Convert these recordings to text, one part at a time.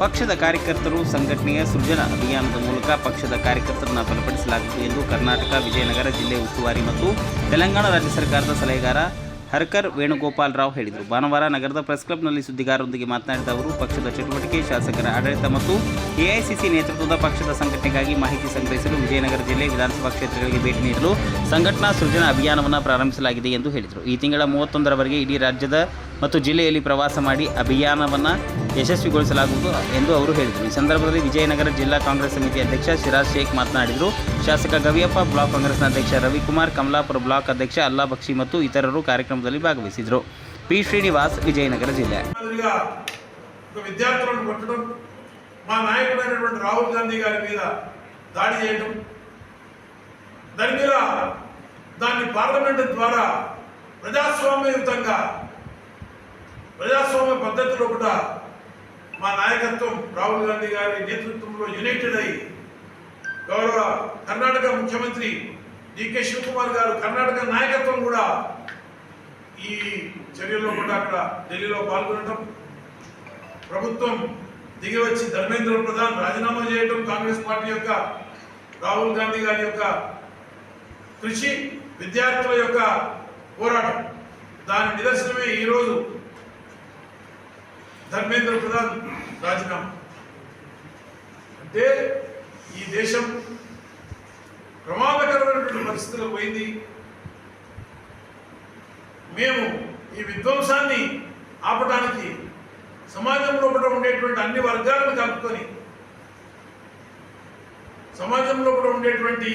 ಪಕ್ಷದ ಕಾರ್ಯಕರ್ತರು ಸಂಘಟನೆಯ ಸೃಜನಾ ಅಭಿಯಾನದ ಮೂಲಕ ಪಕ್ಷದ ಕಾರ್ಯಕರ್ತರನ್ನು ಬಲಪಡಿಸಲಾಗುವುದು ಎಂದು ಕರ್ನಾಟಕ ವಿಜಯನಗರ ಜಿಲ್ಲೆ ಉಸ್ತುವಾರಿ ಮತ್ತು ತೆಲಂಗಾಣ ರಾಜ್ಯ ಸರ್ಕಾರದ ಸಲಹೆಗಾರ ಹರ್ಕರ್ ವೇಣುಗೋಪಾಲ್ ರಾವ್ ಹೇಳಿದರು. ಭಾನುವಾರ ನಗರದ ಪ್ರೆಸ್ ಕ್ಲಬ್ನಲ್ಲಿ ಸುದ್ದಿಗಾರರೊಂದಿಗೆ ಮಾತನಾಡಿದ ಅವರು, ಪಕ್ಷದ ಚಟುವಟಿಕೆ, ಶಾಸಕರ ಆಡಳಿತ ಮತ್ತು ಎಐಸಿಸಿ ನೇತೃತ್ವದ ಪಕ್ಷದ ಸಂಘಟನೆಗಾಗಿ ಮಾಹಿತಿ ಸಂಗ್ರಹಿಸಲು ವಿಜಯನಗರ ಜಿಲ್ಲೆ ವಿಧಾನಸಭಾ ಕ್ಷೇತ್ರಗಳಿಗೆ ಭೇಟಿ ನೀಡಲು ಸಂಘಟನಾ ಸೃಜನಾ ಅಭಿಯಾನವನ್ನು ಪ್ರಾರಂಭಿಸಲಾಗಿದೆ ಎಂದು ಹೇಳಿದರು. ಈ ತಿಂಗಳ 31ರವರೆಗೆ ಇಡೀ ರಾಜ್ಯದ ಮತ್ತು ಜಿಲ್ಲೆಯಲ್ಲಿ ಪ್ರವಾಸ ಮಾಡಿ ಅಭಿಯಾನವನ್ನು ಯಶಸ್ವಿಗೊಳಿಸಲಾಗುವುದು ಎಂದು ಅವರು ಹೇಳಿದರು. ಈ ಸಂದರ್ಭದಲ್ಲಿ ವಿಜಯನಗರ ಜಿಲ್ಲಾ ಕಾಂಗ್ರೆಸ್ ಸಮಿತಿ ಅಧ್ಯಕ್ಷ ಸಿರಾಜ್ ಶೇಖ್ ಮಾತನಾಡಿದರು. ಶಾಸಕ ಗವಿಯಪ್ಪ, ಬ್ಲಾಕ್ ಕಾಂಗ್ರೆಸ್ನ ಅಧ್ಯಕ್ಷ ರವಿಕುಮಾರ್, ಕಮಲಾಪುರ ಬ್ಲಾಕ್ ಅಧ್ಯಕ್ಷ ಅಲ್ಲಾ ಬಕ್ಷಿ ಮತ್ತು ಇತರರು ಕಾರ್ಯಕ್ರಮದಲ್ಲಿ ಭಾಗವಹಿಸಿದರು. ಪಿ ಶ್ರೀನಿವಾಸ್, ವಿಜಯನಗರ ಜಿಲ್ಲೆ. విద్యార్థులను కొట్టడం, మా నాయకుడైనటువంటి రాహుల్ గాంధీ గారి మీద దాడి చేయడం, దాని మీద దాన్ని పార్లమెంటు ద్వారా ప్రజాస్వామ్యయుతంగా ప్రజాస్వామ్య పద్ధతిలో కూడా మా నాయకత్వం రాహుల్ గాంధీ గారి నేతృత్వంలో యునైటెడ్ అయ్యి గౌరవ కర్ణాటక ముఖ్యమంత్రి డికే శివకుమార్ గారు కర్ణాటక నాయకత్వం కూడా ఈ చర్యల్లో కూడా అక్కడ ఢిల్లీలో పాల్గొనడం, ప్రభుత్వం దిగి వచ్చి ధర్మేంద్ర ప్రధాన్ రాజీనామా చేయడం, కాంగ్రెస్ పార్టీ యొక్క రాహుల్ గాంధీ గారి యొక్క కృషి, విద్యార్థుల యొక్క పోరాటం, దాని నిదర్శనమే ఈరోజు ధర్మేంద్ర ప్రధాన్ రాజీనామా. అంటే ఈ దేశం ప్రమాదకరమైనటువంటి పరిస్థితులకు పోయింది. మేము ఈ విధ్వంసాన్ని ఆపడానికి సమాజంలో కూడా ఉండేటువంటి అన్ని వర్గాలను కలుపుకొని, సమాజంలో కూడా ఉండేటువంటి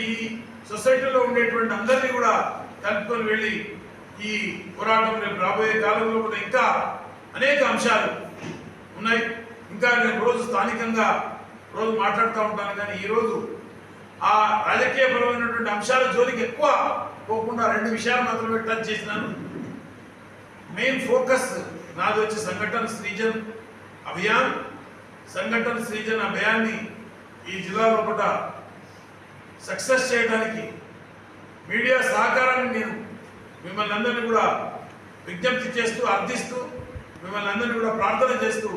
సొసైటీలో ఉండేటువంటి అందరినీ కూడా కలుపుకొని వెళ్ళి ఈ పోరాటం రేపు రాబోయే కాలంలో కూడా ఇంకా అనేక అంశాలు ఉన్నాయి. ఇంకా నేను రోజు స్థానికంగా రోజు మాట్లాడుతూ ఉంటాను, కానీ ఈరోజు ఆ రాజకీయపరమైనటువంటి అంశాల జోలికి ఎక్కువ పోకుండా 2 విషయాలు మాత్రమే టచ్ చేసినాను. మెయిన్ ఫోకస్ నాది వచ్చి సంఘటన సృజన్ అభియాన్. సంఘటన సృజన్ అభియాన్ని ఈ జిల్లాలో కూడా సక్సెస్ చేయడానికి మీడియా సహకారాన్ని నేను మిమ్మల్ని అందరినీ కూడా విజ్ఞప్తి చేస్తూ, అర్థిస్తూ, మిమ్మల్ని అందరినీ కూడా ప్రార్థన చేస్తూ